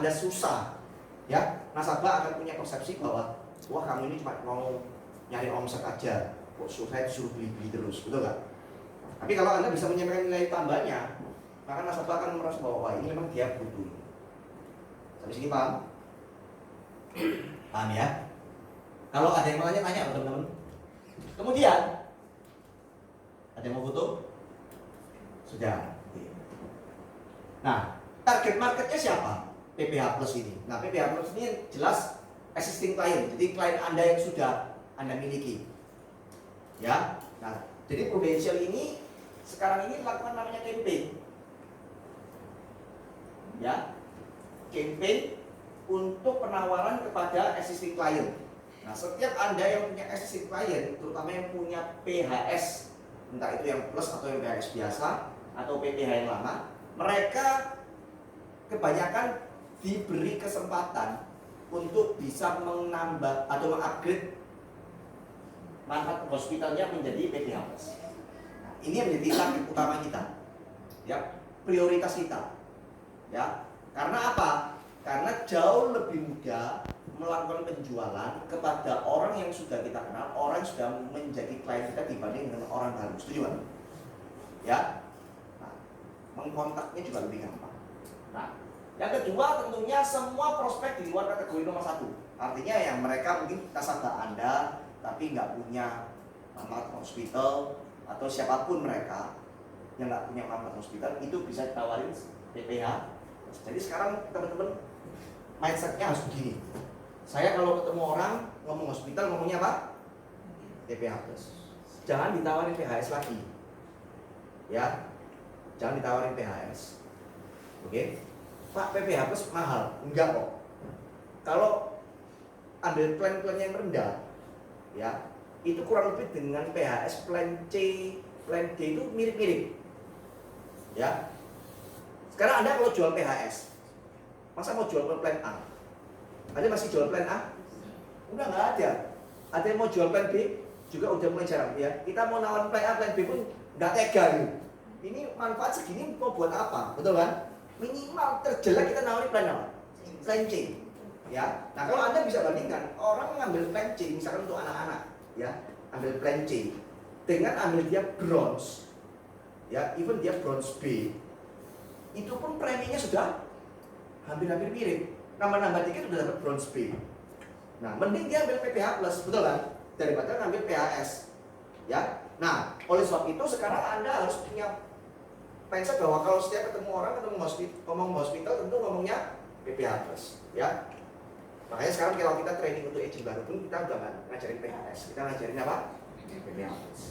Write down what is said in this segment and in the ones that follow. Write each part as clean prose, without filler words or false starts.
Anda susah, ya nasabah akan punya persepsi bahwa wah kamu ini cuma mau nyari omset aja, kok saya disuruh beli-beli terus, betul nggak? Tapi kalau Anda bisa menyampaikan nilai tambahnya, maka nasabah akan merasa bahwa wah ini memang dia butuh. Sampai sini paham? Paham ya? Kalau ada yang mau tanya teman-teman. Kemudian ada yang mau foto? Sudah. Nah, target marketnya siapa? PPH Plus ini. Nah, PPH Plus ini jelas existing client. Jadi klien Anda yang sudah Anda miliki. Ya. Nah, jadi Prudential ini sekarang ini lakukan namanya campaign. Ya. Campaign untuk penawaran kepada existing client. Nah, setiap Anda yang punya existing client, terutama yang punya PHS, entah itu yang plus atau yang PHS biasa atau PPH yang lama, mereka kebanyakan diberi kesempatan untuk bisa menambah atau mengupgrade manfaat hospitalnya menjadi PPH plus. Nah, ini yang menjadi target utama kita, ya, prioritas kita, ya. Karena apa? Karena jauh lebih mudah melakukan penjualan kepada orang yang sudah kita kenal, orang yang sudah menjadi klien kita dibanding dengan orang baru. Setuju kan? Ya. Nah, mengkontaknya juga lebih gampang. Nah, yang kedua tentunya semua prospek di luar kategori nomor 1. Artinya yang mereka mungkin nasabah Anda tapi nggak punya manfaat hospital atau siapapun mereka yang nggak punya manfaat hospital itu bisa ditawarin PPH. Jadi sekarang teman-teman mindsetnya harus begini. Saya kalau ketemu orang ngomong hospital ngomongnya apa? PPH plus. Jangan ditawarin PHS lagi. Ya. Jangan ditawarin PHS. Oke. Pak, PPH plus mahal. Enggak kok. Kalau ambil plan-plan yang rendah, ya, itu kurang lebih dengan PHS plan C, plan D itu mirip-mirip. Ya. Sekarang Anda kalau jual PHS, masa mau jual plan A? Ada masih jual plan A? Udah nggak ada. Ada yang mau jual plan B? Juga udah mulai jarang ya. Kita mau nawarin plan A, plan B pun nggak tega gitu. Ini manfaat segini mau buat apa? Betul kan? Minimal terjelek kita nawarin plan apa? Plan C. Ya. Nah kalau Anda bisa bandingkan orang mengambil plan C misalkan untuk anak-anak, ya, ambil plan C dengan ambil dia bronze, ya, even dia bronze B, itu pun preminya sudah hampir-hampir mirip. Nambah-nambah dikit udah dapat bronze B. Nah, mending dia ambil PPH plus, betul kan? Daripada ngambil PHS. Ya. Nah, oleh sebab itu sekarang Anda harus punya mindset bahwa kalau setiap ketemu orang ngomong hospital tentu ngomongnya PPH plus, ya. Makanya sekarang kalau kita training untuk agent baru pun kita udah ngajarin PHS. Kita ngajarin apa? PPH plus.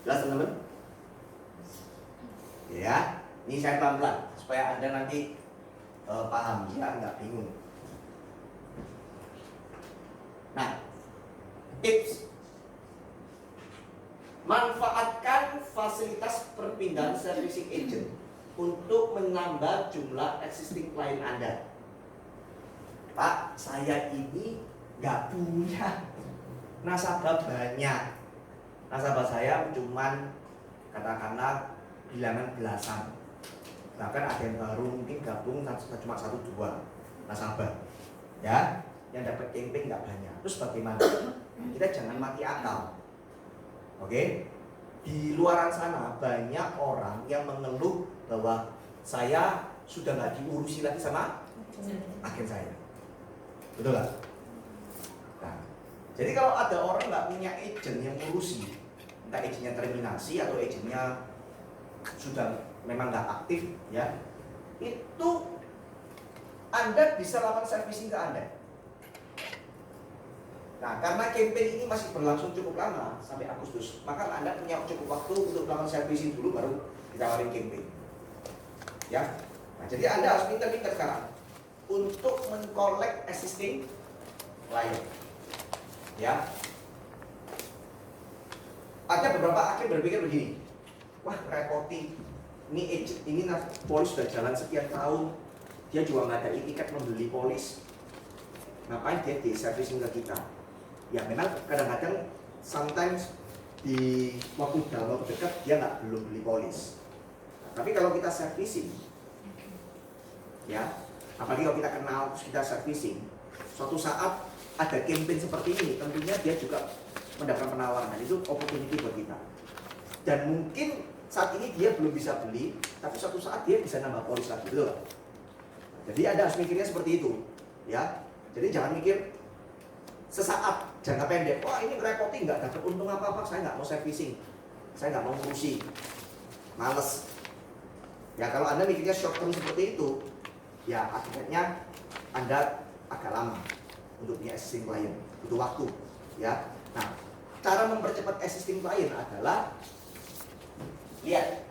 Jelas teman-teman? Ya, ini saya pelan-pelan supaya Anda nanti paham, ya, nggak bingung. Nah, tips: manfaatkan fasilitas perpindahan servicing agent untuk menambah jumlah existing client Anda. Pak, saya ini nggak punya nasabah banyak. Nasabah saya cuman katakanlah bilangan belasan. Bahkan ada yang baru mungkin gabung cuma 1-2 nasabah, ya, yang dapat campaign nggak banyak. Terus bagaimana? Kita jangan mati akal. Oke? Di luaran sana banyak orang yang mengeluh bahwa saya sudah nggak diurusi lagi sama agen saya. Betul nggak? Nah, jadi kalau ada orang nggak punya agent yang ngurusi, entah agennya terminasi atau agennya sudah memang nggak aktif, ya, itu Anda bisa lakukan servicing ke Anda. Nah, karena campaign ini masih berlangsung cukup lama sampai Agustus, maka Anda punya cukup waktu untuk melakukan servicing dulu baru ditawarin campaign. Ya. Nah, jadi Anda harus pintar-pintar sekarang untuk mengkolek existing client. Ya. Ada beberapa agen berpikir begini. Wah, repoti. Ini polis sudah jalan sekian tahun, dia juga nggak ada tiket membeli polis, ngapain dia di servicing ke kita? Ya memang kadang-kadang sometimes di waktu dalam waktu dekat dia belum beli polis. Nah, tapi kalau kita servicing, ya. Apalagi kalau kita kenal, kita servicing, suatu saat ada campaign seperti ini, tentunya dia juga mendapatkan penawaran, dan itu opportunity buat kita. Dan mungkin saat ini dia belum bisa beli, tapi suatu saat dia bisa nambah polis lagi, betul? Jadi Anda harus mikirnya seperti itu, ya. Jadi jangan mikir sesaat, jangka pendek, wah ini ngerepotin, nggak dapat untung apa-apa, saya nggak mau servicing, saya nggak mau ngurusi, males. Ya kalau Anda mikirnya short term seperti itu, ya akhirnya Anda agak lama untuk punya existing client, butuh waktu, ya. Nah, cara mempercepat existing client adalah lihat,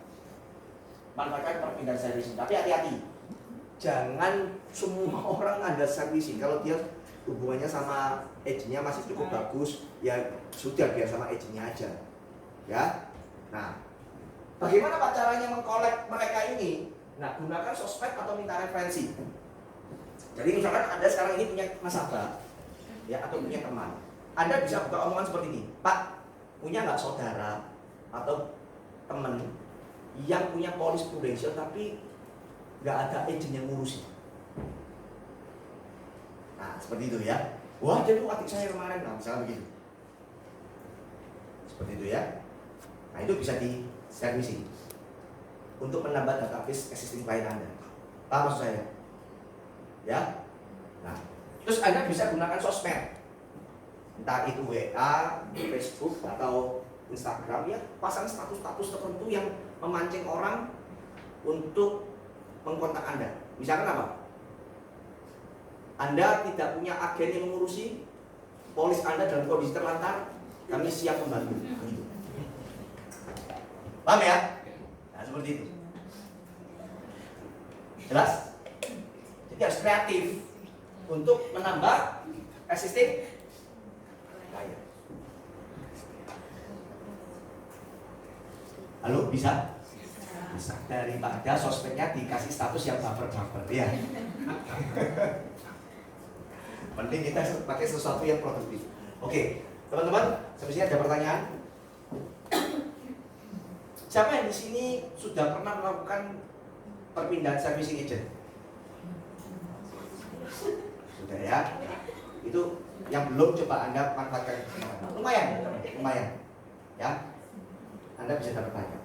manfaatkan perpindahan servicing, tapi hati-hati, jangan semua orang Anda servicing. Kalau dia hubungannya sama agentnya masih cukup bagus, ya sudah biar sama agentnya aja, ya. Nah, bagaimana Pak caranya mengkolek mereka ini? Nah, gunakan sosmed atau minta referensi. Jadi misalkan Anda sekarang ini punya nasabah, ya, atau punya teman, Anda bisa buka omongan seperti ini, Pak, punya nggak saudara atau teman yang punya polis prudensial tapi nggak ada agent yang ngurusin? Nah, seperti itu ya. Wah, jadi adik saya kemarin, nah misalnya begitu. Seperti itu ya. Nah, itu bisa di servicing untuk menambah database existing client Anda. Paham maksud saya? Ya. Nah, terus Anda bisa gunakan sosmed. Entah itu WA, Facebook atau Instagram, ya, pasang status-status tertentu yang memancing orang untuk mengkontak Anda. Misalkan apa? Anda tidak punya agen yang mengurusi, polis Anda dalam kondisi terlantar, kami siap membantu. Gitu. Paham ya? Nah, seperti itu. Jelas? Jadi harus kreatif untuk menambah existing client. Halo, bisa? Bisa. Daripada sosmednya dikasih status yang baper-baper, ya. Penting kita pakai sesuatu yang produktif. Oke, teman-teman, sampai sini ada pertanyaan? Siapa yang di sini sudah pernah melakukan perpindahan servicing agent? Sudah ya? Itu yang belum, coba Anda manfaatkan. Lumayan, lumayan. Ya, Anda bisa dapat banyak.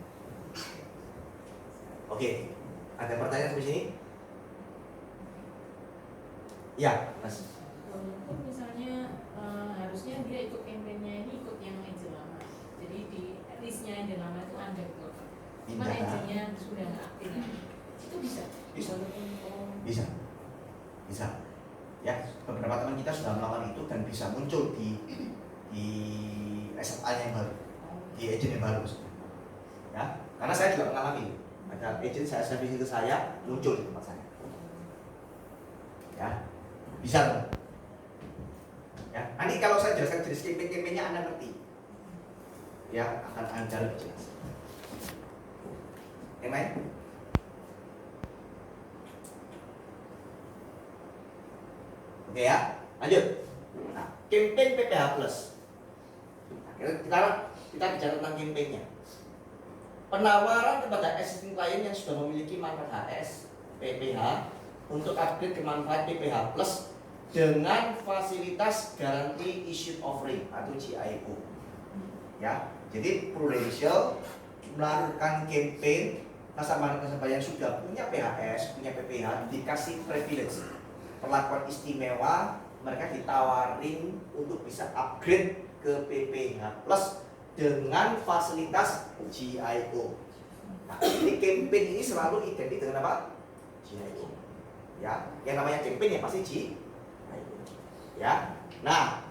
Oke, ada pertanyaan sampai sini? Ya, Mas. Untuk misalnya harusnya dia ikut campaignnya ini ikut yang agent lama, jadi di listnya agent lama itu ada gitu, cuma agentnya sudah nggak aktif lagi, itu bisa? Bisa, bisa. Ya, beberapa teman kita sudah melakukan itu dan bisa muncul di SMA yang baru, di agent yang baru. Ya, karena saya juga mengalami, ada agent saya servicing ke saya muncul di tempat saya. Ya, bisa loh. Ya, nanti kalau saya jelaskan jenis campaign-campaignnya Anda ngerti, ya akan Anda lebih jelas. Yang lain? Oke ya, lanjut. Nah, campaign PPH Plus. Nah, kita bicara tentang campaignnya. Penawaran kepada existing klien yang sudah memiliki manfaat HS, PPH, untuk upgrade ke manfaat PPH Plus dengan fasilitas Guarantee Issued Offering atau GIO. Ya, jadi Prudential melakukan campaign nasabah-nasabah yang sudah punya PHS, punya PPH dikasih privilege, perlakuan istimewa, mereka ditawarin untuk bisa upgrade ke PPH Plus dengan fasilitas GIO. Nah, ini campaign ini selalu identik dengan apa? GIO. Ya, yang namanya campaign ya pasti GIO. Ya, nah,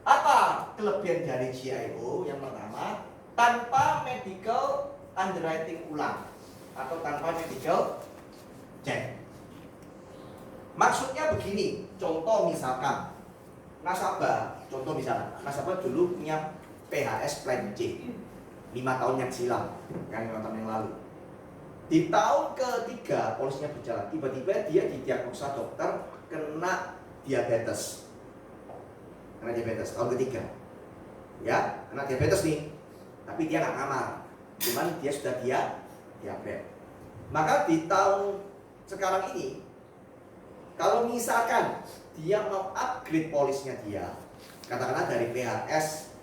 apa kelebihan dari GIO? Yang pertama, tanpa medical underwriting ulang atau tanpa medical check. Maksudnya begini, contoh misalkan nasabah dulu punya PHS plan C 5 tahun yang silam, yang 5 tahun yang lalu. Di tahun ketiga polisnya berjalan, tiba-tiba dia didiagnosa dokter kena diabetes. Tahun ketiga, ya kena diabetes nih, tapi dia nggak ngamar, cuman dia sudah diabetes. Maka di tahun sekarang ini Kalau misalkan dia mau upgrade polisnya dia, katakanlah dari PHS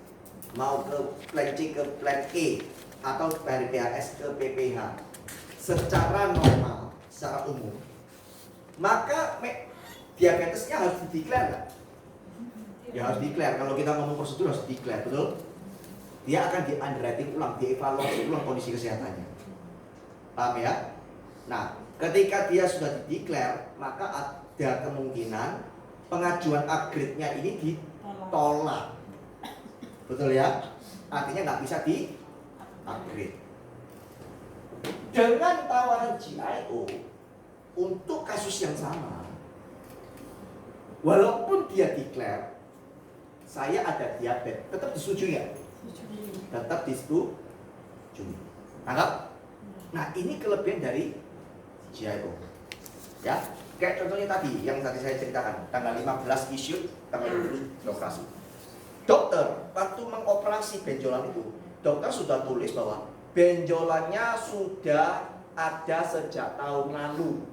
mau ke plan C ke plan E, atau dari PHS ke PPH secara normal, secara umum, maka diabetesnya harus dideklar nggak? Ya harus declare. Kalau kita ngomong prosedur harus declare, betul? Dia akan di underwriting ulang, dievaluasi ulang kondisi kesehatannya. Paham ya? Nah, ketika dia sudah dideklar, maka ada kemungkinan pengajuan upgrade-nya ini ditolak. Betul ya? Artinya nggak bisa di upgrade. Dengan tawaran GIO untuk kasus yang sama, walaupun dia declare saya ada diabetes, tetap disetujui ya? Tetap disetujui. Anggap? Nah, ini kelebihan dari GIO. Ya, kayak contohnya tadi yang tadi saya ceritakan, tanggal 15 issue, tanggal 20 operasi. Dokter waktu mengoperasi benjolan itu, dokter sudah tulis bahwa benjolannya sudah ada sejak tahun lalu.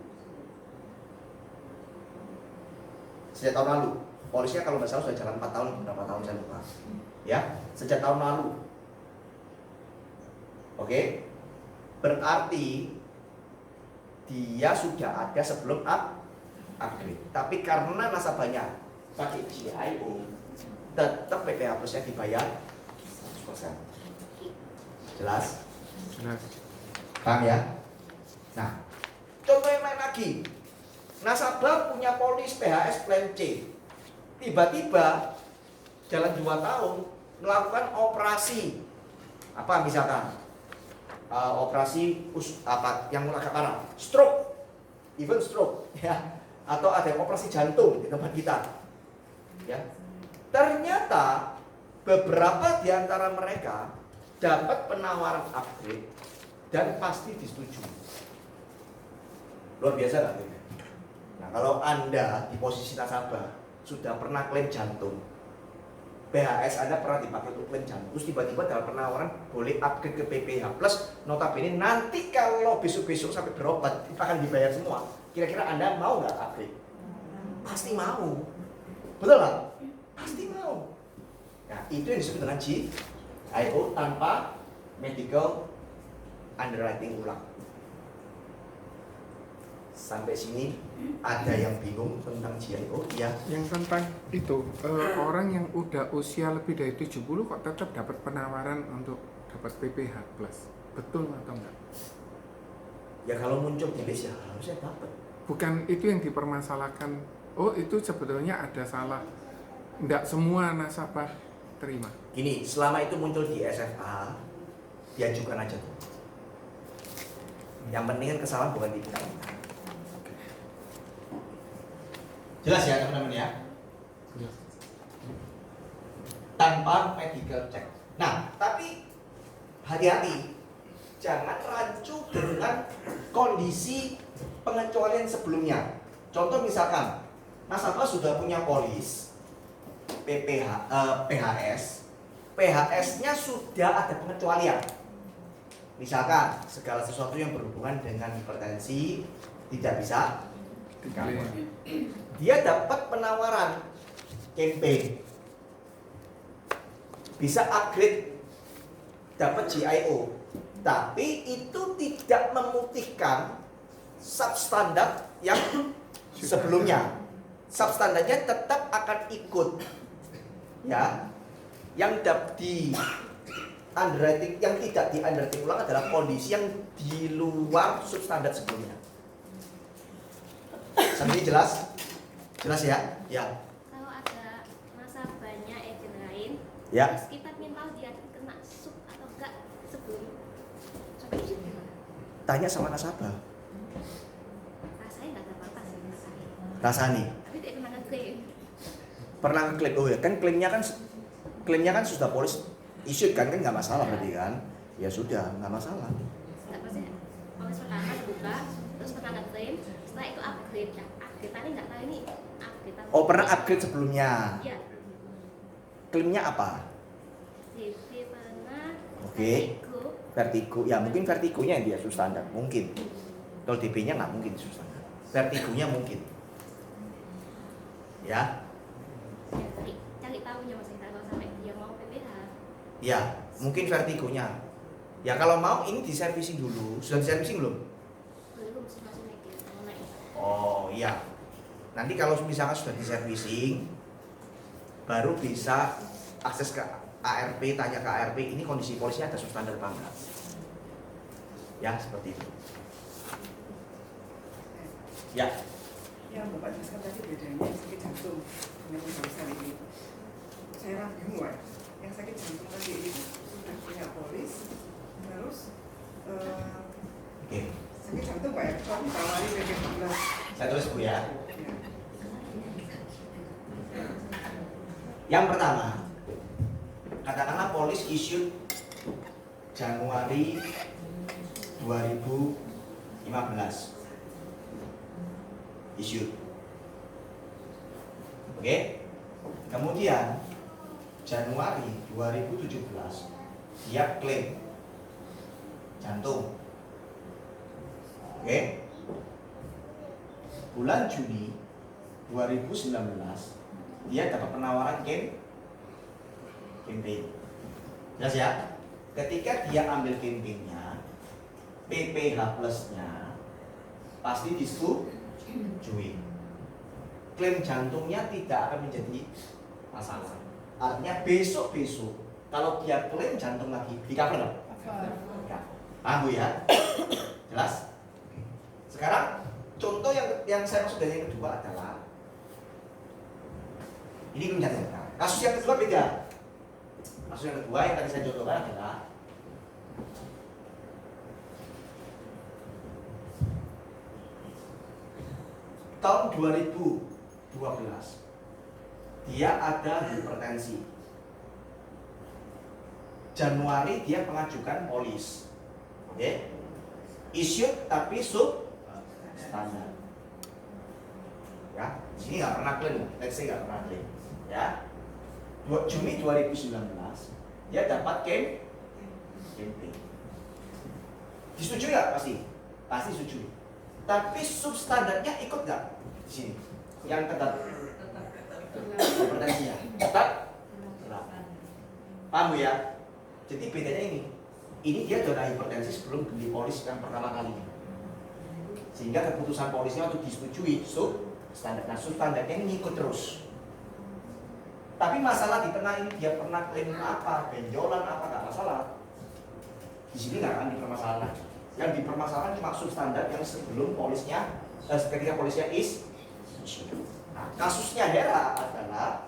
Sejak tahun lalu. Polisnya kalau nggak salah sudah jalan 4 tahun, berapa tahun saya lupa. Ya, sejak tahun lalu. Oke. Berarti dia sudah ada sebelum upgrade. Tapi karena nasabahnya pakai GIO, tetap PPH plusnya dibayar 100%. Jelas? Jelas. Paham ya? Nah, contoh yang lain lagi. Nasabah punya polis PHS plan C. Tiba-tiba jalan 2 tahun melakukan operasi apa misalkan operasi apa yang agak parah, stroke, even stroke ya, atau ada yang operasi jantung di tempat kita ya. Ternyata beberapa di antara mereka dapat penawaran upgrade dan pasti disetujui. Luar biasa nggak? Nah, kalau Anda di posisi nasabah sudah pernah klaim jantung, PHS Anda pernah dipakai untuk klaim jantung, terus tiba-tiba dalam penawaran boleh upgrade ke PPH plus, notabene nanti kalau besok-besok sampai berobat akan dibayar semua. Kira-kira Anda mau nggak upgrade? Pasti mau, betul nggak? Pasti mau. Nah, itu yang disebut dengan GIO tanpa medical underwriting ulang. Sampai sini ada yang bingung tentang GIO ya? Yang tentang itu, orang yang udah usia lebih dari 70 kok tetap dapat penawaran untuk dapat PPH plus. Betul atau enggak? Ya kalau muncul di list ya harusnya dapat. Bukan itu yang dipermasalahkan. Oh, itu sebetulnya ada salah. Enggak semua nasabah terima. Gini, selama itu muncul di SFA, diajukan aja tuh. Yang penting kan kesalahan bukan di kita. Jelas ya teman-teman ya? Tanpa medical check. Nah, tapi hati-hati, jangan rancu dengan kondisi pengecualian sebelumnya. Contoh misalkan, nasabah sudah punya polis PHS, PHS-nya sudah ada pengecualian. Misalkan segala sesuatu yang berhubungan dengan hipertensi tidak bisa di-cover. Dia dapat penawaran campaign, bisa upgrade, dapat GIO, tapi itu tidak memutihkan substandar yang sebelumnya. Substandarnya tetap akan ikut, ya. Yang di underwriting, yang tidak di underwriting ulang adalah kondisi yang di luar substandar sebelumnya. Sampai ini jelas? Jelas ya? Ya. Kalau ada nasabahnya agent lain, Ya. terus kita ingin tahu dia kena sub atau enggak sebelum itu gimana? Tanya sama nasabah. Rasanya nggak ada apa-apa sih rasanya. Rasani. Tapi dia kena ngeklaim. Pernah ngeklaim? Oh ya kan klaimnya kan sudah polis issued kan nggak masalah berarti kan? Ya sudah nggak masalah. Nggak maksudnya polis pertama dibuka, terus pernah ngeklaim, setelah itu upgrade. Nah, upgrade-annya nggak tahu ini upgrade. Oh pernah upgrade sebelumnya? Iya. Klaimnya apa? DP pernah. Oke. Vertigo. Vertigo. Ya mungkin vertigonya yang dia substandar mungkin. Kalau DP-nya nggak mungkin substandar. Vertigonya mungkin. Ya, Ya, cari tahunya Mas Ita, kalau sampai dia mau PPH. ya, mungkin vertigonya. Ya kalau mau ini diservising dulu. Sudah diservising belum? Belum sih, masih naik, mau naik. Oh iya. Nanti kalau misalkan sudah diservising, baru bisa akses ke ARP, tanya ke ARP, ini kondisi polisnya ada substandard apa enggak? Ya, seperti itu. Ya, Yang Bapak jelaskan tadi bedanya sakit jantung dengan pembalasan ini. Saya ragu bingung, Pak. Yang sakit jantung tadi ini sudah punya polis, terus oke. sakit jantung Pak ya, kalau ditawari dari 12. Saya tulis Bu ya. Ya. Yang pertama, katakanlah polis issued Januari 2015. Issued. Oke. Kemudian Januari 2017 dia klaim jantung. Oke. Bulan Juni 2019 dia dapat penawaran campaign. Jelas ya? Ketika dia ambil campaignnya, PPH plusnya pasti disetujui. Klaim jantungnya tidak akan menjadi masalah. Artinya besok-besok kalau dia klaim jantung lagi, di cover nggak? Paham Bu ya? Jelas? Sekarang contoh yang saya maksud dari yang kedua adalah ini klaim jantung. Kasus yang kedua beda. Kasus yang kedua yang tadi saya contohkan adalah tahun 2012 dia ada hipertensi. Januari dia mengajukan polis. Oke. Issued tapi sub standar. Ya, di sini nggak pernah klaim, let's say nggak pernah klaim. Ya, Juni 2019 dia dapat campaign. Disetujui nggak? Pasti setujui. Tapi substandarnya ikut nggak di sini? Yang tetap hipertensinya tetap. Paham Bu ya? Jadi bedanya ini dia sudah hipertensi sebelum beli polis yang pertama kalinya. Sehingga keputusan polisnya untuk disetujui substandar. Nah, substandarnya ini ngikut terus. Tapi masalah di tengah ini dia pernah klaim apa, benjolan apa, nggak masalah. Di sini nggak akan dipermasalahkan. Yang dipermasalahkan cuma substandar yang sebelum polisnya, ketika polisnya issued. Nah, kasusnya Hera adalah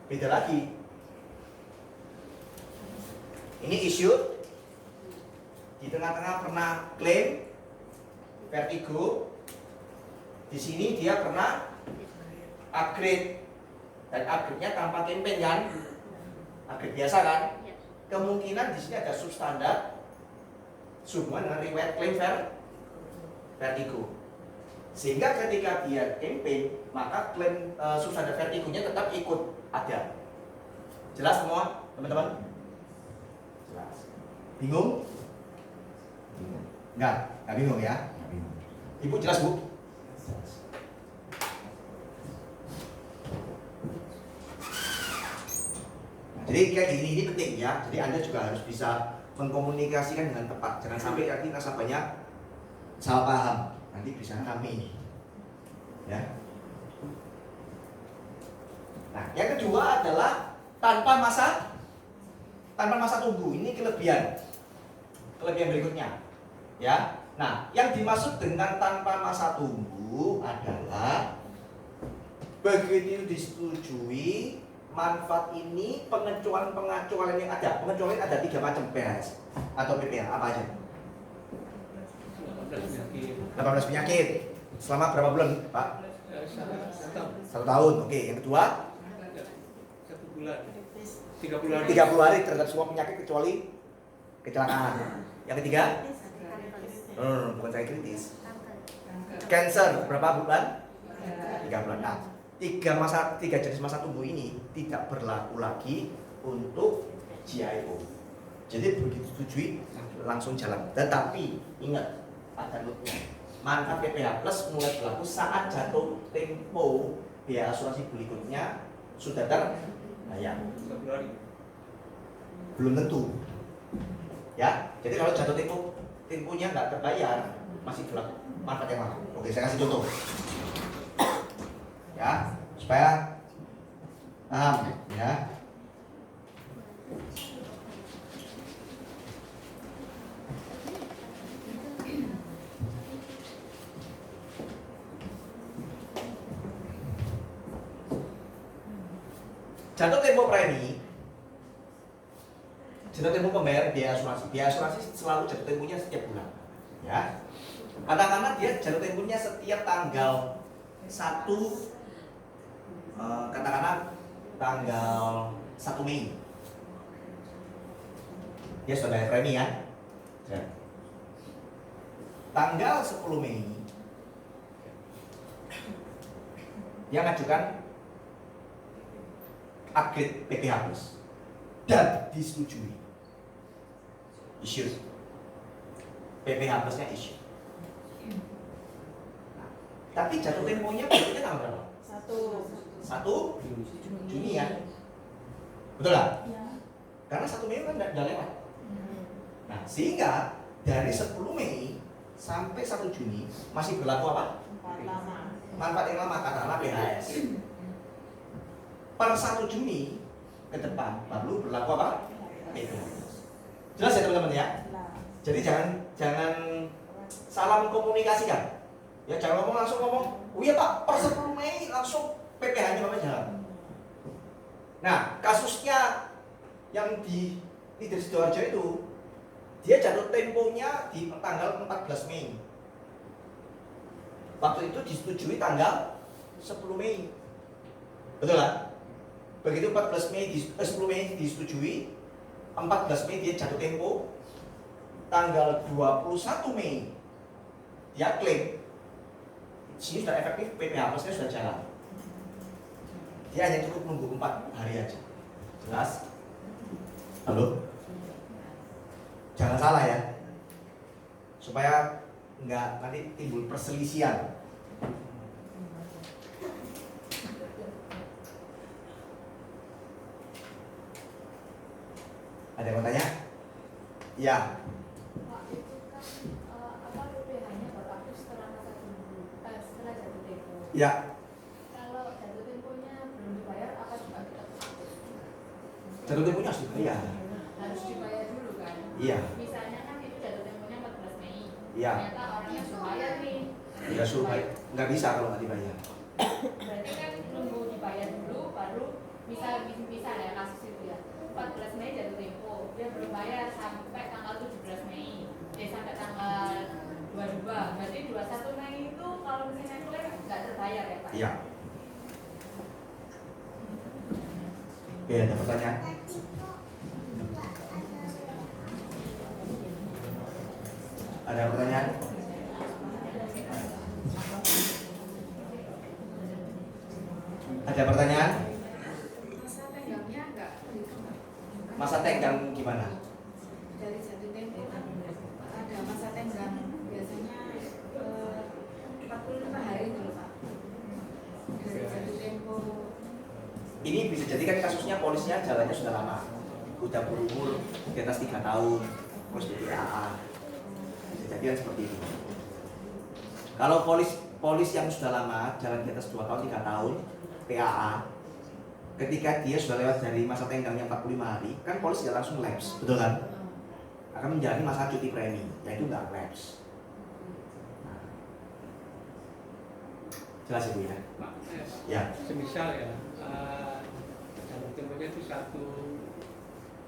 beda lagi. Ini issued, di tengah-tengah pernah klaim vertigo, di sini dia pernah upgrade. Dan upgrade-nya tanpa campaign kan? Upgrade biasa kan? Kemungkinan di sini ada substandar sehubungan dengan riwayat klaim vertigo. Sehingga ketika dia campaign, maka klaim substandar vertigonya tetap ikut ada. Jelas semua, teman-teman? Jelas. Bingung? Enggak bingung ya? Enggak bingung. Ibu jelas, Bu? Jadi kayak gini ini penting ya. Jadi Anda juga harus bisa mengkomunikasikan dengan tepat. Jangan sampai nanti nasabahnya salah paham. Nanti bisa kami. Ya. Nah, yang kedua adalah tanpa masa tunggu. Ini kelebihan berikutnya. Ya. Nah, yang dimaksud dengan tanpa masa tunggu adalah begitu disetujui manfaat ini pengecualian yang ada. Pengecualian ada 3 macam PHS atau PPH apa aja? 18 penyakit. Selama berapa bulan, Pak? 1 tahun. Oke, yang kedua? 1 bulan. 30 hari. 30 hari terhadap semua penyakit kecuali kecelakaan. Yang ketiga? Bukan saya kritis. Cancer berapa bulan? 3 bulan. Nah, 3 jenis masa tunggu ini tidak berlaku lagi untuk GIO. Jadi begitu setujui langsung jalan. Tetapi ingat ada notnya. manfaat PPH Plus mulai berlaku saat jatuh tempo biaya asuransi berikutnya sudah terbayar. 1 hari. Belum tentu. Ya, jadi kalau jatuh temponya nggak terbayar, masih berlaku manfaat yang lama. Oke, saya kasih contoh. Ya, supaya paham ya. Jatuh tempo premi, jatuh tempo pembayaran biaya asuransi. Biaya asuransi selalu jatuh temponya setiap bulan. Ya, katakanlah dia jatuh temponya setiap tanggal 1, katakanlah tanggal 1 Mei. Dia sudah bayar premi kan? Ya. Tanggal 10 Mei dia mengajukan upgrade PPH Plus dan disetujui. Issue PPH Plusnya issue. Nah, tapi jatuh temponya berikutnya tanggal berapa? 1 Juni ya. Betul nggak? Karena 1 Mei kan udah lewat. Nah, sehingga dari 10 Mei sampai 1 Juni masih berlaku apa? Manfaat yang lama, katakanlah PHS. Per 1 Juni ke depan baru berlaku apa? PPH. Jelas ya teman-teman ya? Jadi jangan salah mengkomunikasikan. Ya jangan langsung ngomong, oh iya Pak, per 10 Mei langsung PPH-nya Bapak jalan. Nah, kasusnya yang di Sidoarjo itu dia jatuh temponya di tanggal 14 Mei. Waktu itu disetujui tanggal 10 Mei. Betul lah? Begitu 10 Mei disetujui, 14 Mei dia jatuh tempo, tanggal 21 Mei dia klaim. Sini sudah efektif, PPH Plusnya sudah jalan. Dia hanya cukup nunggu 4 hari aja. Jelas? Halo? Jangan salah ya, supaya nggak nanti timbul perselisihan. Ada yang mau tanya? Ya. Pak, itu kan apa PPH-nya baru aktif setelah masa tunggu, setelah jatuh tempo. Ya. Kalau jatuh temponya belum dibayar, apa juga tetap aktif? Jatuh temponya harus dibayar. Harus dibayar dulu kan? Iya. Misalnya kan itu jatuh temponya 14 Mei. Iya. Ternyata orangnya sudah bayar nih. Ya suruh bayar. Nggak bisa kalau nggak dibayar. Berarti kan nunggu dibayar dulu baru misal ya kasus itu ya. 14 Mei jatuh tempo, dia belum bayar sampai tanggal 17 Mei. Sampai tanggal 22. Berarti 21 Mei itu kalau misalnya klaim nggak terbayar ya Pak? Iya. Oke, ada pertanyaan? Ada pertanyaan? Ada pertanyaan? Masa tenggangnya nggak Masa tenggang gimana? dari jatuh tempo kan ada masa tenggang biasanya 45 hari dulu Pak. Dari jatuh tempo. Ini bisa jadi kan kasusnya polisnya jalannya sudah lama, udah berumur di atas 3 tahun, terus jadi AA. Bisa jadi kan seperti itu. Kalau polis yang sudah lama, jalan di atas 2 tahun, 3 tahun, PAA, ketika dia sudah lewat dari masa tenggangnya 45 hari, kan polis tidak langsung lapse, betul kan? Akan menjalani masa cuti premi, yaitu nggak lapse. Nah. Jelas Ibu ya? Pak, Ya. semisal ya, jatuh temponya itu 1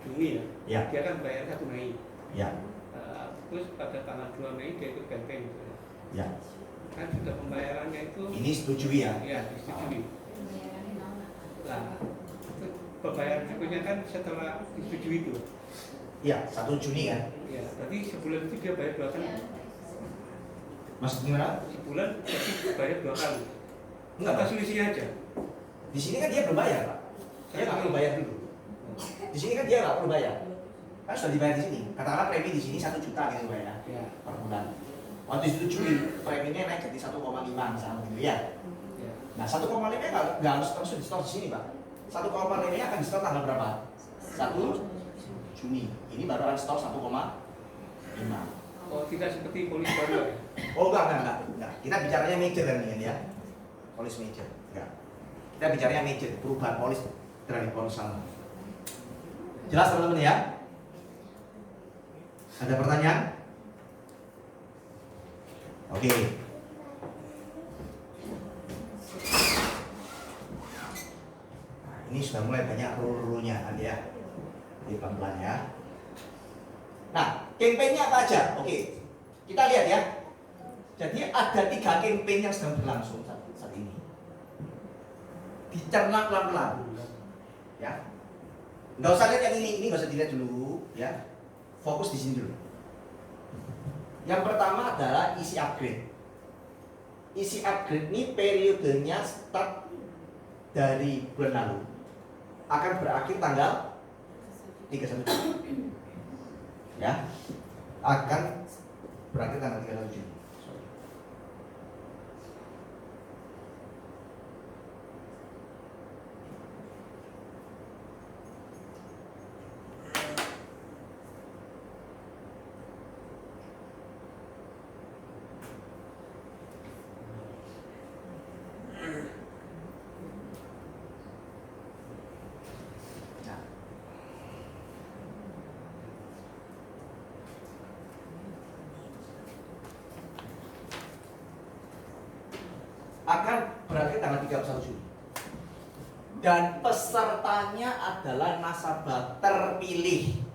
Juni ya. Ya. Dia kan bayar 1 Mei. Ya. Terus pada tanggal 2 Mei dia ikut campaign gitu ya. Ya. Kan sudah pembayarannya itu Ini setujui ya? ya disetujui. Nah, itu pembayaran berikutnya kan setelah disetujui itu. Iya, 1 Juni kan? Ya, berarti sebulan itu dia bayar 2 kali. Maksud gimana? Sebulan berarti dia bayar 2 kali. Enggak, Apa Pak. solusinya aja? Di sini kan dia belum bayar, Pak. Dia nggak perlu bayar dulu. Di sini kan dia nggak perlu bayar. Kan sudah dibayar di sini. Katakanlah premi di sini 1 juta gitu Pak ya, Ya. per bulan. Waktu disetujui preminya naik jadi 1,5 misalnya gitu ya. Ya. Nah 1,5 nggak harus terus di store di sini Pak. 1,5 akan di store tanggal berapa? 1 Juni. Ini baru akan store 1,5. Oh, tidak seperti polis baru ya? Oh enggak. Kita bicaranya major kan ini ya. Polis major. Enggak. Kita bicaranya major, perubahan polis dari polis lama. Jelas teman-teman ya? Ada pertanyaan? Oke. Nah, ini sudah mulai banyak rule-rule-nya kan ya. Jadi pelan-pelan ya. Nah, campaign-nya apa aja? Oke. Kita lihat ya. Jadi ada 3 campaign yang sedang berlangsung saat ini. Dicerna pelan-pelan. Ya. Nggak usah lihat yang ini nggak usah dilihat dulu ya. Fokus di sini dulu. Yang pertama adalah isi upgrade. Isi upgrade ini periodenya start dari bulan lalu. Akan berakhir tanggal 31 Juni. Ya. Akan berakhir tanggal 31 Juni. Akan berakhir tanggal 31 Juli. Dan pesertanya adalah nasabah terpilih.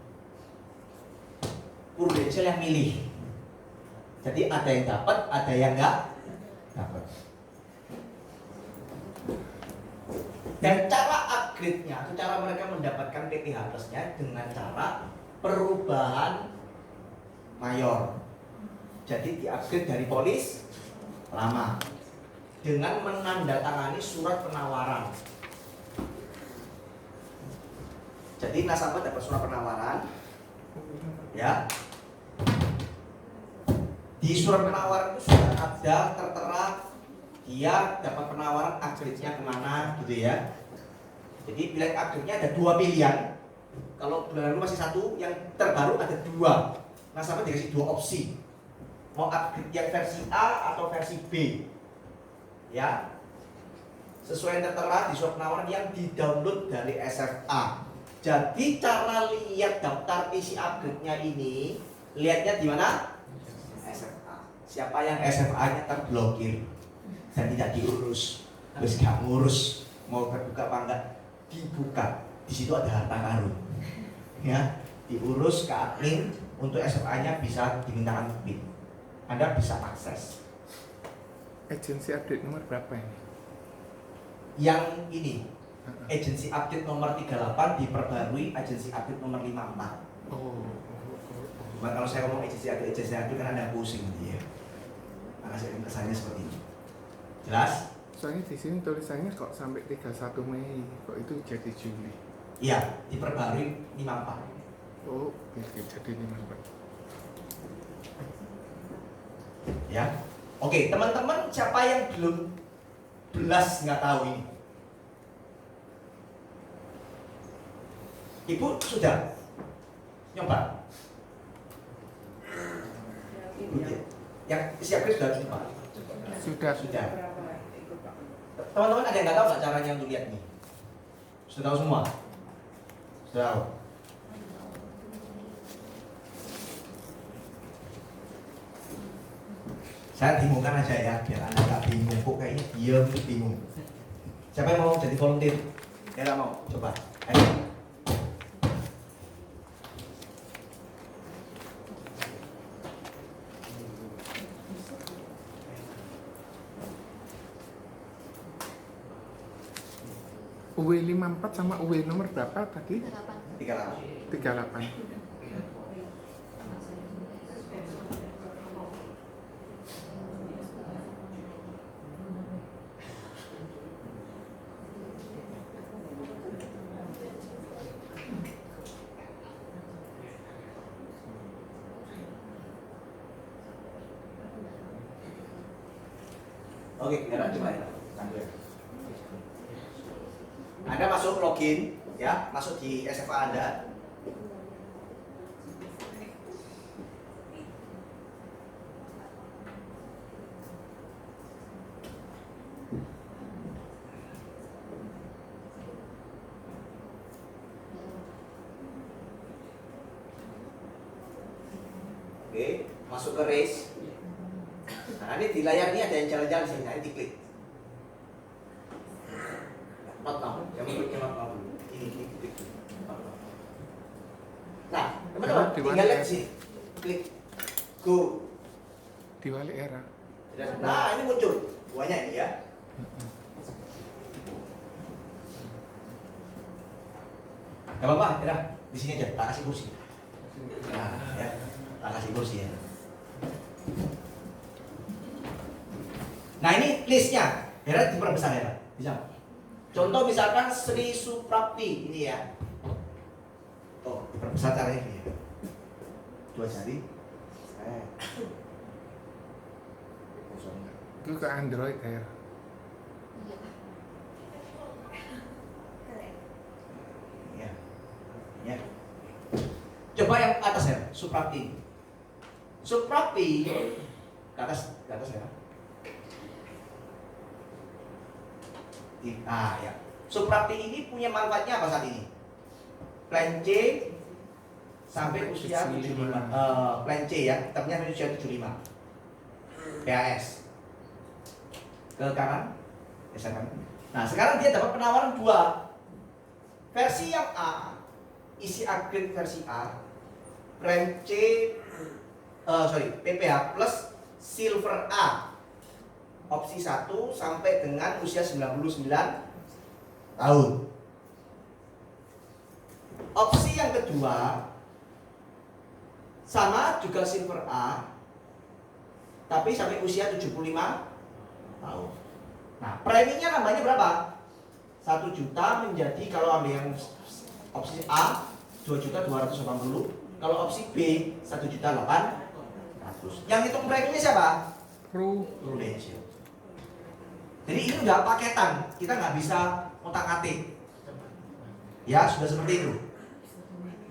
Prudential yang milih. Jadi ada yang dapat, ada yang enggak dapat. Dan cara upgrade-nya, atau cara mereka mendapatkan PPh Plus-nya dengan cara perubahan mayor. Jadi di-upgrade dari polis lama dengan menandatangani surat penawaran. Jadi nasabah dapat surat penawaran, ya. Di surat penawaran itu sudah ada tertera dia dapat penawaran upgrade-nya kemana, gitu ya. Jadi pilihan upgrade-nya ada 2 pilihan. Kalau bulan lalu masih 1, yang terbaru ada 2. Nasabah dikasih 2 opsi. Mau upgrade yang versi A atau versi B. Ya, sesuai yang tertera di surat penawaran yang di-download dari SFA. Jadi cara lihat daftar isi upgrade-nya ini, lihatnya di mana? SFA. Siapa yang SFA-nya terblokir dan tidak diurus, terus gak ngurus, mau terbuka apa enggak, dibuka. Di situ ada harta karun. Ya, diurus ke admin untuk SFA-nya bisa dimintakan PIN. Anda bisa akses. Agensi update nomor berapa ini? Yang ini, agensi update nomor 38 diperbarui agensi update nomor 54. Cuma kalau saya ngomong agensi update kan Anda pusing gitu ya. Karena saya kesannya seperti ini. Jelas? Soalnya di sini tulisannya kok sampai 31 Mei, kok itu jadi Juli. Iya, diperbarui 54. Oh, jadi 54. Ya. Oke, teman-teman siapa yang belum belas nggak tahu ini? Ibu sudah nyoba? Yang siapnya sudah nyoba? Sudah. Teman-teman ada yang nggak tahu nggak caranya untuk lihat nih? Sudah tahu semua? Sudah tahu? Saya bingungkan aja ya, biar Anda nggak bingung. Kok kayaknya diam bingung. Siapa yang mau jadi volunteer? Ya nggak mau? Coba. Ayo. UW 54 sama UW nomor berapa tadi? 38. 38. Oke, Hera coba ya. Anda masuk login, ya, masuk di SFA Anda. Oke, masuk ke race. Nah, ini di layar ini ada yang jalan-jalan sini, nah, ini diklik. Not now, yang berikutnya not now dulu. Ini klik. Nah, teman-teman, tinggal lihat sini. Klik. Go. Diwali era. Nah, ini muncul. Buahnya ini ya. Gak apa-apa, ya. Di sini aja, tak kasih kursi. Nah, ya. Tak kasih kursi ya. Nah, ini listnya. Hera diperbesar ya, bisa. Contoh misalkan Sri Suprapti ini ya. Oh, diperbesar caranya ini ya. 2 jari. Itu ke Android ya. Ya. Ya. Coba yang atas ya, Suprapti. Suprapti ke atas ya. Nah ya, Suprapti ini punya manfaatnya apa saat ini? Plan C sampai usia 75. Plan C ya, kita punya usia 75. PAS. Ke kanan, geser kanan. Nah sekarang dia dapat penawaran 2. Versi yang A, isi upgrade versi A, Plan C, PPH plus Silver A. Opsi 1 sampai dengan usia 99 tahun. Opsi yang kedua sama juga Silver A, tapi sampai usia 75 tahun. Nah, preminya namanya berapa? 1 juta menjadi, kalau ambil yang opsi A 2.280.000, kalau opsi B 1.800.000. Yang hitung preminya siapa? Prudential. Jadi ini udah paketan, kita nggak bisa otak-atik. Ya, sudah seperti itu.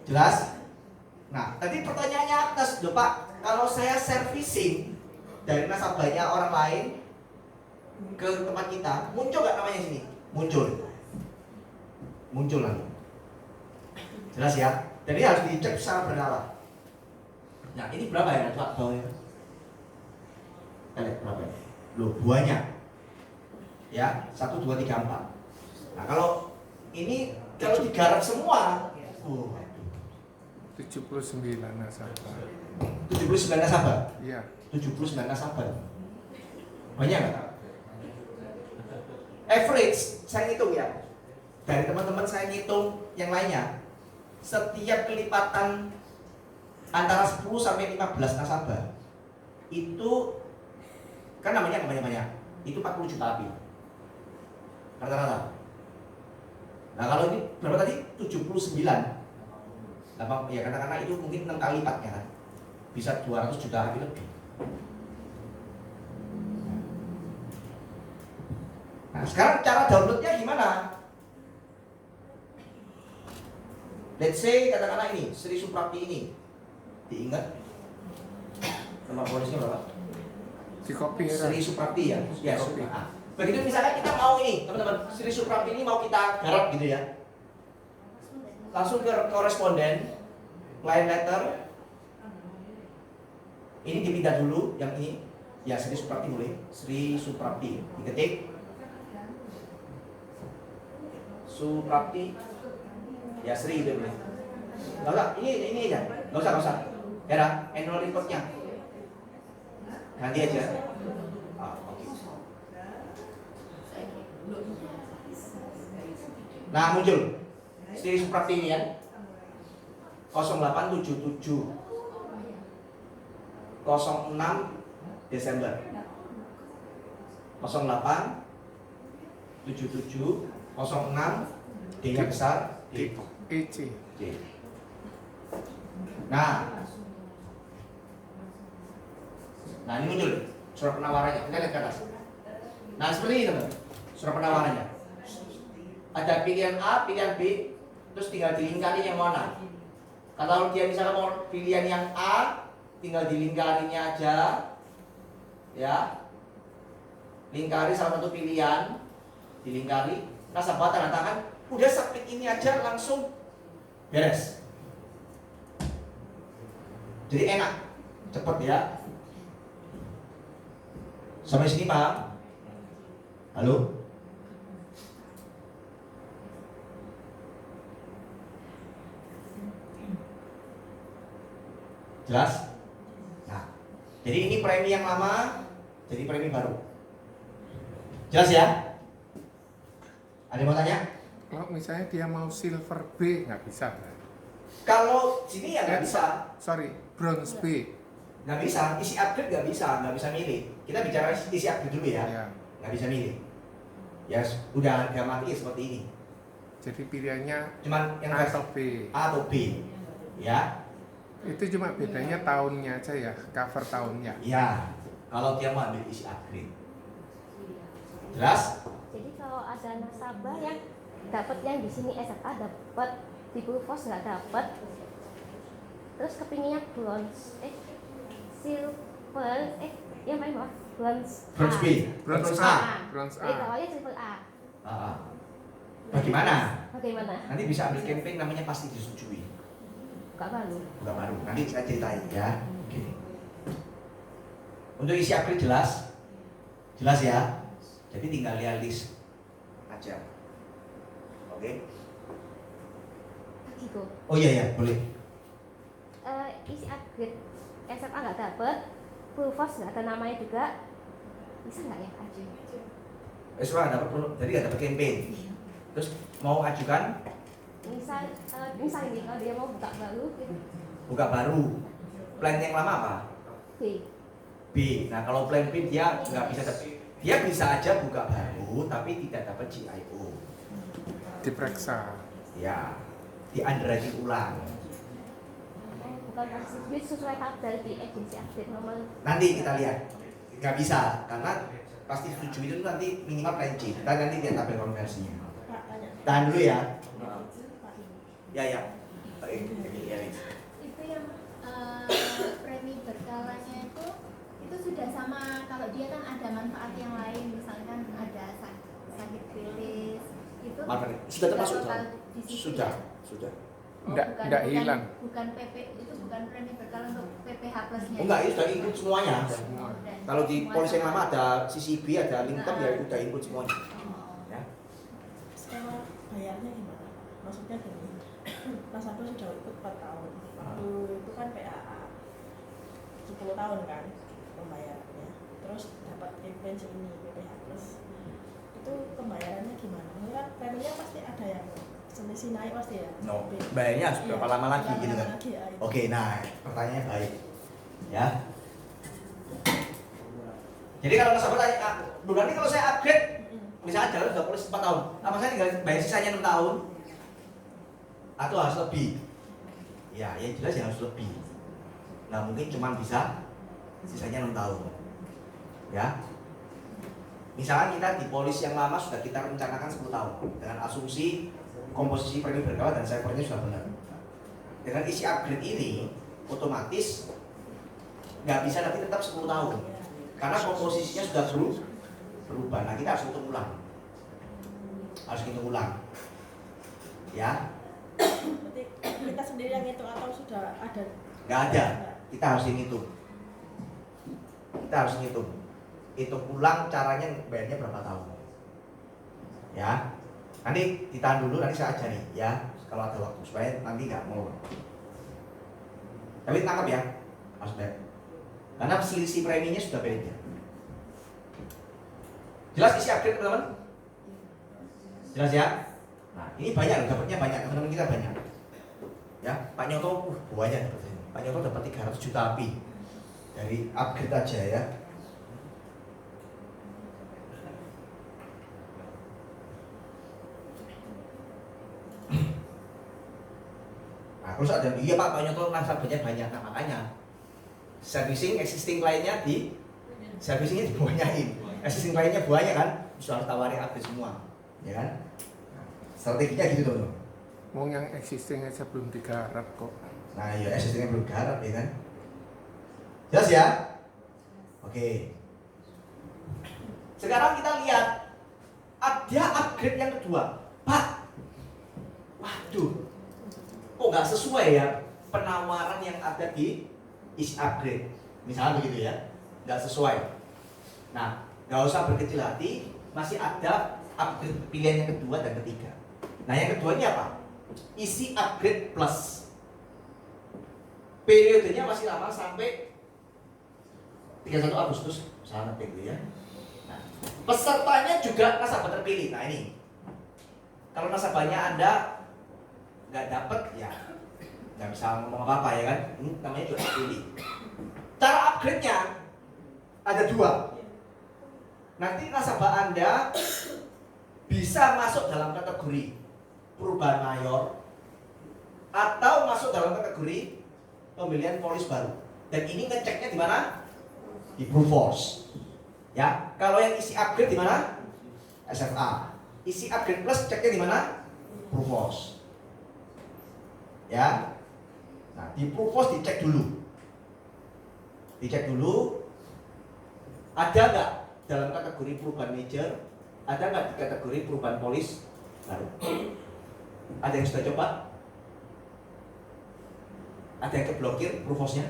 Jelas? Nah, tadi pertanyaannya atas, loh Pak, kalau saya servicing dari nasabahnya orang lain ke tempat kita, muncul nggak namanya sini? Muncul. Muncul lagi. Jelas ya? Jadi harus dicek secara berkala. Nah, ini berapa ya Pak bawahnya? Kita lihat berapa ya? Loh, buahnya. Ya, 1, 2, 3, 4. Nah, kalau ini kalau digarap semua, 79 nasabah. 79 nasabah. Iya. 79 nasabah. Banyak nggak? Average, saya ngitung ya. Dari teman-teman saya ngitung yang lainnya. Setiap kelipatan antara 10 sampai 15 nasabah itu kan namanya banyak-banyak. Itu 40 juta lebih. Rata-rata. Nah, kalau ini berapa tadi? 79. Ya karena itu mungkin 6 kali lipatnya kan. Bisa 200 juta lebih. Nah, sekarang cara downloadnya gimana? Let's say katakanlah ini Sri Suprapti ini. Diingat nomor polisnya berapa? Di copy ya. Sri Suprapti ya. Ya, Copy. begitu misalkan kita mau ini, teman-teman, Sri Suprapti ini mau kita garap gitu ya. Langsung ke koresponden, client letter. Ini dipindah dulu yang ini. Ya, Sri Suprapti boleh. Sri Suprapti diketik. Suprapti. Ya, Sri itu boleh. Enggak usah, ini aja. Enggak usah. Era annual reportnya. Ganti aja. Oke. Nah, muncul Sri Suprapti ini ya. 0877 06 Desember 08 77 06 D-nya besar D. EC. D. Nah, ini muncul surat penawarannya. Kita lihat ke atas. Nah seperti ini teman, surat penawarannya. Ada pilihan A, pilihan B, terus tinggal dilingkari yang mana. Kalau dia misalnya mau pilihan yang A, tinggal dilingkarinya aja, ya. Lingkari salah satu pilihan, dilingkari, nasabah tanda tangan, udah submit ini aja langsung beres. Jadi enak, cepet ya. Sampai sini paham? Halo? Jelas? Nah, jadi ini premi yang lama, jadi premi baru. Jelas ya? Ada yang mau tanya? Kalau misalnya dia mau silver B nggak bisa kan? Kalau sini ya nggak bisa, Sorry, bronze B. nggak bisa. Isi upgrade nggak bisa milih. Kita bicara isi upgrade dulu ya, Ya. nggak bisa milih. Ya, udah harga mati seperti ini. Jadi pilihannya Cuman yang A atau B. A atau B, ya. Itu cuma bedanya tahunnya aja ya, cover tahunnya. Ya, kalau dia mau ambil isi upgrade. Jelas? Jadi kalau ada nasabah yang dapat yang di sini SMA dapat, di Pulvos nggak dapat, terus kepinginnya bronze, silver, yang main apa? Bronze Bronze B, Bronze Bronze A. A. Bronze Jadi A. awalnya silver A. Bagaimana? Bagaimana? Nanti bisa ambil campaign namanya pasti disetujui. Gak baru. Bukan baru, nanti saya ceritain ya. Oke. Untuk isi upgrade jelas? Jelas ya? Jadi tinggal lihat list aja. Oke? Lagi kok. Oh iya ya, boleh. Isi upgrade SMA nggak dapat, Pulvos nggak ada namanya juga, bisa nggak ya Aju? Esra dapat jadi nggak dapat campaign. Terus mau ajukan Misal ini kalau dia mau buka baru, gitu. buka baru. Plan yang lama apa? B. B. Nah kalau plan B dia nggak bisa dia bisa aja buka baru tapi tidak dapat GIO. Diperiksa. Ya, di underwriting ulang. Bukan masih sesuai tahap dari di agensi update nomor. Nanti kita lihat. Nggak bisa karena pasti setuju itu nanti minimal plan C. Kita nanti lihat tabel konversinya. Tahan dulu ya. Ya ya. Baik. Ya, ya. Itu yang premi berkalanya itu sudah sama. Kalau dia kan ada manfaat yang lain, misalkan ada sakit rilis itu Sudah termasuk total di situ sudah. Oh, Nggak hilang. bukan PP itu bukan premi berkala untuk PPH plusnya. Oh enggak, itu sudah include semuanya. Semua. Kalau di polis yang lama ada CCB, ada lingkup ya udah include semuanya. Ya. Skema bayarnya gimana? Maksudnya gini, nasabah sudah ikut 4 tahun. Itu kan PAA 10 tahun kan pembayarannya. Terus dapat campaign ini PPH Plus. Itu pembayarannya gimana? Ini kan preminya pasti ada yang selisih naik pasti ya. No, bayarnya harus berapa lama lagi gitu kan? Lagi, ya, itu. Oke, nah pertanyaannya baik. Ya. Jadi kalau nasabah tanya, bulan ini kalau saya upgrade, misalnya jalan sudah polis 4 tahun, apa saya tinggal bayar sisanya 6 tahun? Atau harus lebih? Ya, yang jelas ya harus lebih. Nah, mungkin cuma bisa sisanya 6 tahun. Ya. Misalkan kita di polis yang lama sudah kita rencanakan 10 tahun dengan asumsi komposisi premi berkala dan servernya sudah benar. Dengan isi upgrade ini otomatis nggak bisa nanti tetap 10 tahun karena komposisinya sudah berubah. Nah kita harus hitung ulang, ya. Berarti kita sendiri yang itu atau sudah ada? Nggak ada, kita harus hitung. Hitung ulang caranya bayarnya berapa tahun, ya. Nanti ditahan dulu, nanti saya ajari ya kalau ada waktu supaya nanti nggak mau. Tapi tangkap ya, maksudnya. Karena selisih preminya sudah beda. Jelas isi upgrade teman-teman? Jelas ya? Nah ini banyak, dapatnya banyak, teman-teman kita banyak. Ya, Pak Nyoto, banyak dapatnya. Pak Nyoto dapat 300 juta lebih dari upgrade aja ya. Nah, terus ada iya Pak Nyoto nasabahnya banyak, nah makanya servicing existing lainnya di servicingnya dibanyain. Existing kliennya banyak kan, bisa harus tawarin upgrade semua, ya kan? Nah, strateginya gitu teman-teman. Mau yang existing aja belum digarap kok. Nah, ya existingnya belum garap ya kan? Jelas ya? Oke. Sekarang kita lihat ada upgrade yang kedua. Pak, waduh, kok nggak sesuai ya penawaran yang ada di isi upgrade. Misalnya begitu ya, nggak sesuai. Nah, nggak usah berkecil hati, masih ada upgrade pilihan yang kedua dan ketiga. Nah, yang kedua ini apa? Isi upgrade plus. Periodenya masih lama sampai 31 Agustus, salah ngetik ya. Nah, pesertanya juga nasabah terpilih. Nah ini, kalau nasabahnya Anda nggak dapat ya nggak bisa ngomong apa-apa ya kan? Ini namanya juga terpilih. Cara upgrade-nya ada dua. Nanti nasabah Anda bisa masuk dalam kategori perubahan mayor atau masuk dalam kategori pembelian polis baru. Dan ini ngeceknya di mana? Di Proofforce. Ya, kalau yang isi upgrade di mana? SFA. Isi upgrade plus ceknya di mana? Proofforce. Ya. Nah, di Proofforce dicek dulu. Dicek dulu ada nggak dalam kategori perubahan major, ada nggak di kategori perubahan polis baru. Ada yang sudah coba? Ada yang keblokir Proofforce-nya?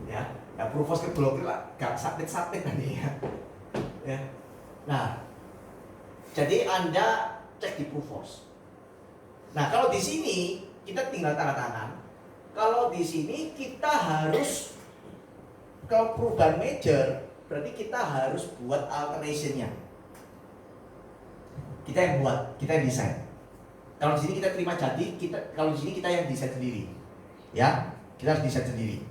Ya, Proofforce keblokir lah, gak sakit-sakit nanti ya. Ya. Nah, jadi Anda cek di Proofforce. Nah, kalau di sini kita tinggal tanda tangan. Kalau di sini kita harus, kalau perubahan major, berarti kita harus buat alteration-nya. Kita yang buat, kita yang desain. Kalau di sini kita terima jadi, kalau di sini kita yang desain sendiri. Ya, kita harus desain sendiri.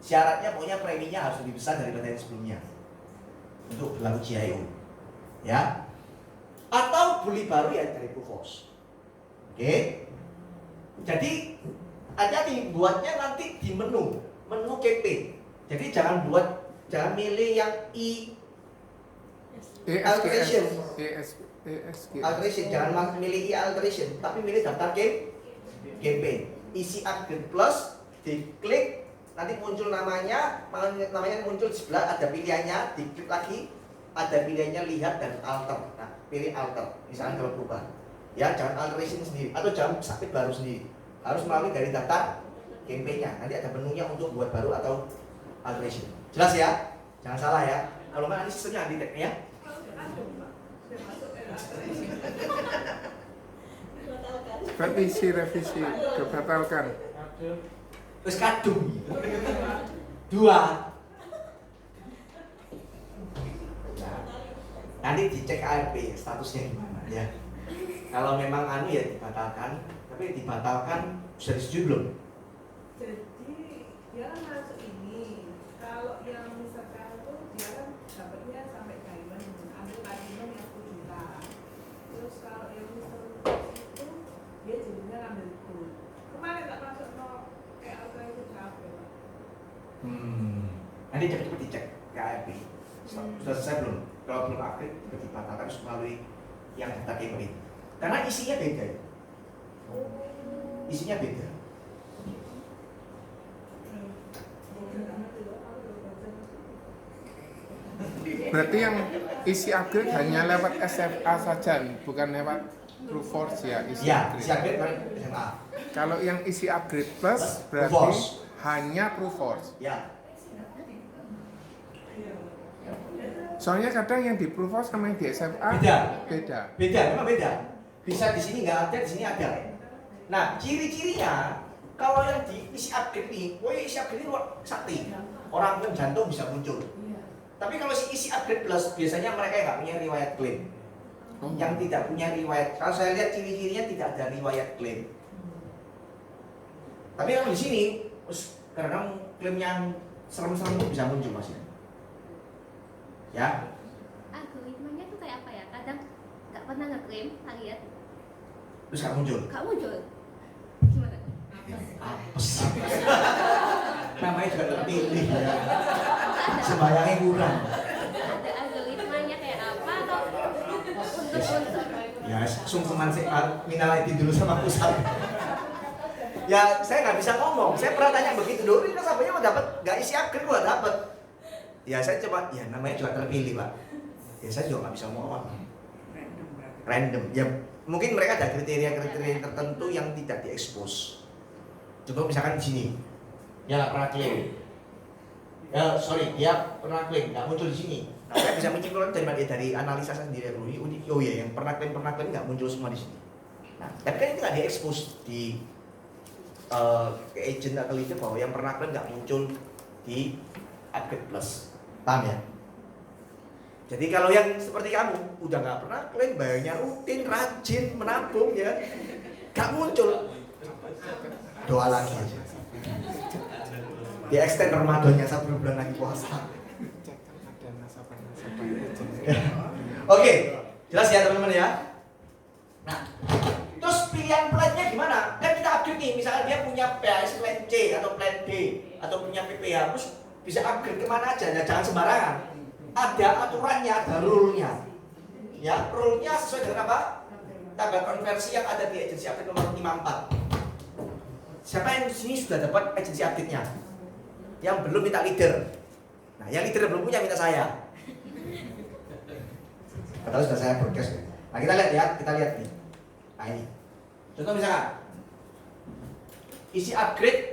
Syaratnya pokoknya preminya harus lebih besar daripada yang sebelumnya untuk berlaku GIO, ya. Atau beli baru ya dari Proofforce. Oke. Jadi hati-hati buatnya nanti di menu campaign. Jadi jangan milih yang alteration. Alteration, jangan milih alteration, tapi milih daftar campaign. Isi upgrade plus, diklik. Nanti muncul namanya muncul di sebelah, ada pilihannya, diklik lagi, ada pilihannya lihat dan alter. Nah, pilih alter, misalnya kalau perubahan. Ya, jangan alteration sendiri atau jangan submit baru sendiri. Harus melalui dari daftar campaign-nya. Nanti ada menunya untuk buat baru atau alteration. Jelas ya? Jangan salah ya. Kalau nggak nanti sistemnya di-tag ya. Revisi, dibatalkan. Terus kadung 2. Nah, nanti dicek ARP statusnya gimana ya. Kalau memang ya dibatalkan, tapi dibatalkan sudah disetujui belum? Jadi dia kan masuk ini. Kalau yang misalkan tuh dia kan dapatnya sampai diamond, ambil diamond yang 10 juta. Terus kalau yang misalkan itu dia jadinya ngambil gold. Kemarin tak masuk kayak apa itu capek. Nanti cepet-cepet dicek ke ARP. Sudah selesai belum? Kalau belum aktif, dibatalkan harus melalui yang data campaign. Karena isinya beda. Isinya beda. Berarti yang isi upgrade hanya lewat SFA saja, bukan lewat Proofforce ya, isi Ya, upgrade. isi upgrade kan SMA. Kalau yang isi upgrade plus berarti Proofforce. hanya Proofforce. Ya. Soalnya kadang yang di Proofforce sama yang di SFA Beda. Beda, memang beda. Bisa di sini nggak ada, di sini ada. Nah, ciri-cirinya kalau yang di isi upgrade nih, isi upgrade ini sakti. Orang klaim jantung bisa muncul. Tapi kalau isi upgrade plus biasanya mereka nggak punya riwayat klaim. Yang tidak punya riwayat, kalau saya lihat ciri-cirinya tidak ada riwayat klaim. Tapi kalau di sini, kadang klaim yang serem-serem itu bisa muncul masih. Ya. Algoritmanya tuh kayak apa ya? Kadang nggak pernah ngeklaim, tak lihat. Terus nggak muncul. Nggak muncul. Gimana? Apes. Namanya juga terpilih ya. Sembayangnya kurang. Ada algoritmanya kayak apa atau untuk Ya, sungkeman sih minal aidin dulu sama pusat. Ya, saya nggak bisa ngomong. Saya pernah tanya begitu, dulu ini nasabahnya mau dapat, nggak isi upgrade gua dapat. Ya saya coba, ya namanya juga terpilih pak. Ya saya juga nggak bisa ngomong apa. Random. Ya mungkin mereka ada kriteria-kriteria tertentu yang tidak diekspos. Contoh misalkan di sini, dia nggak pernah klaim. Ya sorry, dia pernah klaim, nggak muncul di sini. Nah, saya bisa menyimpulkan dari analisa saya sendiri dulu. Oh iya, yang pernah klaim nggak muncul semua di sini. Nah, tapi kan itu nggak diekspos di agent atau leader bahwa yang pernah klaim nggak muncul di upgrade plus. Paham ya? Jadi kalau yang seperti kamu udah nggak pernah klaim, bayarnya rutin, rajin, menabung ya, nggak muncul, doa lagi aja. Di extend Ramadannya 1 bulan lagi puasa. Oke, jelas ya teman-teman ya. Nah, terus pilihan plan-nya gimana? Kan kita upgrade nih, misalnya dia punya PHS plan C atau plan D atau punya PPH, terus bisa upgrade kemana aja, nah, jangan sembarangan. Ada aturannya, ada rule-nya. Ya, rule-nya sesuai dengan apa? Tanggal konversi yang ada di agensi update nomor 54. Siapa yang di sini sudah dapat agensi update-nya? Yang belum minta leader. Nah, yang leader belum punya minta saya. Padahal sudah saya broadcast. Nah, kita lihat ya, kita lihat nih. Nah, ini. Contoh misalkan isi upgrade